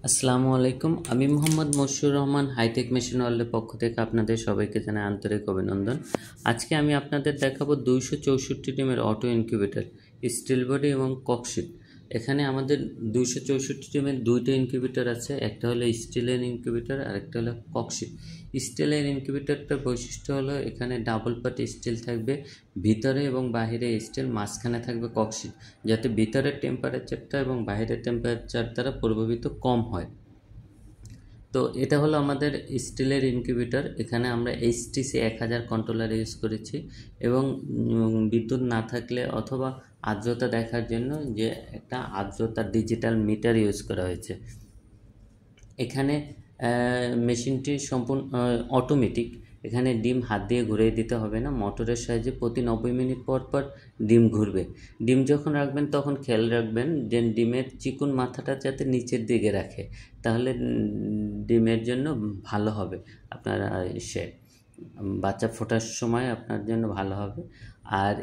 আসসালামু আলাইকুম। আমি মোহাম্মদ মশিউর রহমান, হাইটেক মেশিন ওয়ার্ল্ডের পক্ষ থেকে আপনাদের সবাইকে জানাই আন্তরিক অভিনন্দন। আজকে আমি আপনাদের দেখাবো 264 ডিমের অটো ইনকিউবেটর, স্টিল বডি এবং ককশিট। এখানে আমাদের 264 ডিমের দুইটা ইনকিউবেটর আছে, একটা হলো স্টিলের ইনকিউবেটর আর একটা হলো ককশিট। স্টিলের ইনকিউবেটরটার বৈশিষ্ট্য হলো এখানে ডাবল পার্ট স্টিল থাকবে, ভিতরে এবং বাহিরে স্টিল, মাঝখানে থাকবে ককশিট, যাতে ভিতরের টেম্পারেচারটা এবং বাহিরের টেম্পারেচার দ্বারা প্রভাবিত কম হয়। তো এটা হলো আমাদের স্টিলের ইনকিউবেটর। এখানে আমরা HTC 1000 কন্ট্রোলার ইউজ করেছি এবং বিদ্যুৎ না থাকলে অথবা আর্দ্রতা দেখার জন্য যে একটা আর্দ্রতা ডিজিটাল মিটার ইউজ করা হয়েছে। এখানে মেশিনটি সম্পূর্ণ অটোমেটিক। এখানে ডিম হাত দিয়ে ঘুরিয়ে দিতে হবে না, মোটরের সাহায্যে প্রতি 90 মিনিট পর পর ডিম ঘুরবে। ডিম যখন রাখবেন তখন খেয়াল রাখবেন যে ডিমের চিকুন মাথাটা যাতে নিচের দিকে রাখে, তাহলে ডিমের জন্য ভালো হবে, আপনার বাচ্চা ফোটার সময় আপনার জন্য ভালো হবে। আর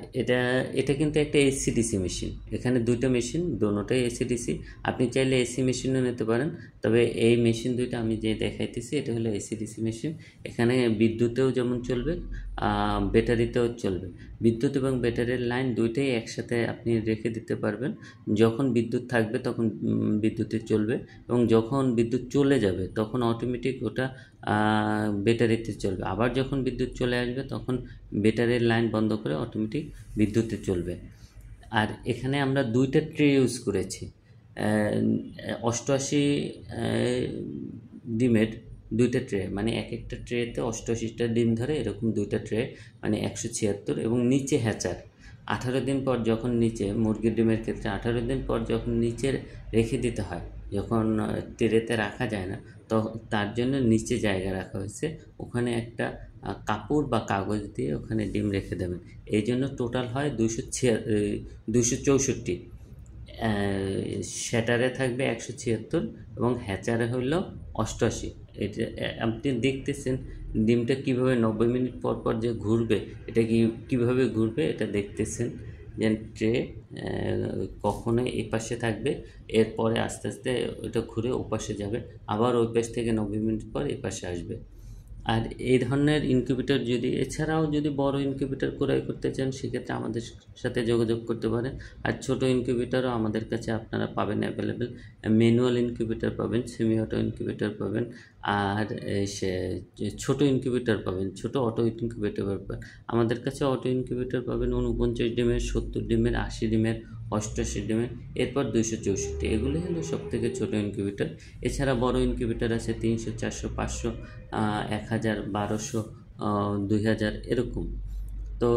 এটা কিন্তু একটা এসিডিসি মেশিন। এখানে দুইটা মেশিন, দোনোটাই এসিডিসি। আপনি চাইলে এসি মেশিনও নিতে পারেন, তবে এই মেশিন দুইটা আমি যে দেখাইতেছি এটা হলো এসিডিসি মেশিন। এখানে বিদ্যুতেও যেমন চলবে, ব্যাটারিতেও চলবে। বিদ্যুৎ এবং ব্যাটারির লাইন দুইটাই একসাথে আপনি রেখে দিতে পারবেন। যখন বিদ্যুৎ থাকবে তখন বিদ্যুতে চলবে, এবং যখন বিদ্যুৎ চলে যাবে তখন অটোমেটিক ওটা ব্যাটারিতে চলবে। আবার যখন বিদ্যুৎ চলে আসবে তখন ব্যাটারির লাইন বন্ধ করে অটোমেটিক বিদ্যুতে চলবে। আর এখানে আমরা দুইটা ট্রে ইউজ করেছি, 88 ডিমের দুইটা ট্রে, মানে এক একটা ট্রেতে 88টা ডিম ধরে, এরকম দুইটা ট্রে, মানে 176। এবং নিচে হ্যাচার 18 দিন পর, যখন নিচে মুরগির ডিমের ক্ষেত্রে 18 দিন পর যখন নিচে রেখে দিতে হয়, যখন ট্রেতে রাখা যায় না, তো তার জন্য নিচে জায়গা রাখা হয়েছে। ওখানে একটা কাপড় বা কাগজ দিয়ে ওখানে ডিম রেখে দেবেন। এই জন্য টোটাল হয় 264। শ্যাটারে থাকবে 176 এবং হ্যাচারে হইল 88। এটা আপনি দেখতেছেন ডিমটা কীভাবে 90 মিনিট পর পর যে ঘুরবে, এটা কীভাবে ঘুরবে এটা দেখতেছেন, যে ট্রে কখনো এই পাশে থাকবে, এরপরে আস্তে আস্তে ওটা ঘুরে ও পাশে যাবে, আবার ওই পাশ থেকে 90 মিনিট পর এই পাশে আসবে। আর এই ধরনের ইনকিউবেটর এছাড়াও যদি বড় ইনকিউবেটর ক্রয় করতে চান, সেক্ষেত্রে আমাদের সাথে যোগাযোগ করতে পারেন। আর ছোট ইনকিউবেটরও আমাদের কাছে আপনারা পাবেন অ্যাভেলেবেল। ম্যানুয়াল ইনকিউবেটর পাবেন, সেমি অটো ইনকিউবেটর পাবেন, আর ছোট ইনকিউবেটর পাবেন, ছোট অটো ইনকিউবেটর পাবেন। আমাদের কাছে অটো ইনকিউবেটর পাবেন 49 ডিমের, 70 ডিমের, 80 ডিমের, 88 ডিমের, এরপর 264। এগুলো হলো সবথেকে ছোটো ইনকিউবেটর। এছাড়া বড় ইনকিউবেটর আছে 300, 400, 500, 1000, 1200, 2000 এরকম। তো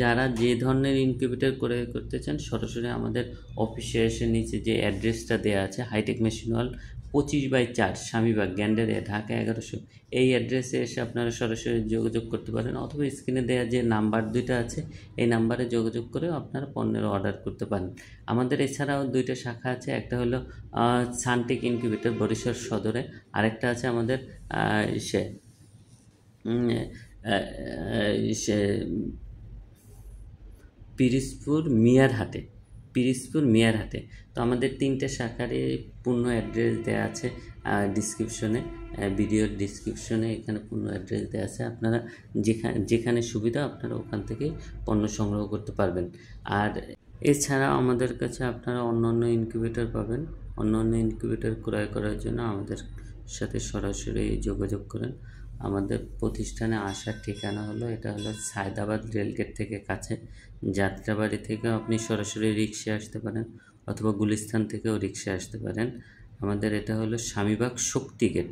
যারা যে ধরনের ইনকিউবেটর করতে চান, সরাসরি আমাদের অফিসে এসে নিচে যে অ্যাড্রেসটা দেওয়া আছে, hi tech machine world, 25/4, Swamibagh, Gandaria, Dhaka 1100, এই অ্যাড্রেসে এসে আপনারা সরাসরি যোগাযোগ করতে পারেন, অথবা স্ক্রিনে দেওয়া যে নাম্বার দুইটা আছে এই নাম্বারে যোগাযোগ করে আপনারা পণ্যের অর্ডার করতে পারেন। আমাদের এছাড়াও দুইটা শাখা আছে, একটা হলো সানটেক ইনকিউবেটর বরিশাল সদরে, আরেকটা আছে আমাদের পিরিজপুর মিয়ারহাটে। তো আমাদের তিনটে শাখারই পূর্ণ অ্যাড্রেস দেওয়া আছে ডিসক্রিপশনে, ভিডিওর ডিসক্রিপশনে এখানে পূর্ণ অ্যাড্রেস দেওয়া আছে। আপনারা যেখানে সুবিধা আপনারা ওখান থেকে পণ্য সংগ্রহ করতে পারবেন। আর এছাড়া আমাদের কাছে আপনারা অন্যান্য ইনকিউবেটর পাবেন। অন্যান্য ইনকিউবেটর ক্রয় করার জন্য আমাদের সাথে সরাসরি যোগাযোগ করেন। আমাদের প্রতিষ্ঠানে আসার ঠিকানা হলো, এটা হলো সায়দাবাদ রেলগেট থেকে কাছে। যাত্রাবাড়ি থেকেও আপনি সরাসরি রিক্সায় আসতে পারেন, অথবা গুলিস্তান থেকেও রিক্সায় আসতে পারেন। আমাদের এটা হলো স্বামীবাগ শক্তি গেট।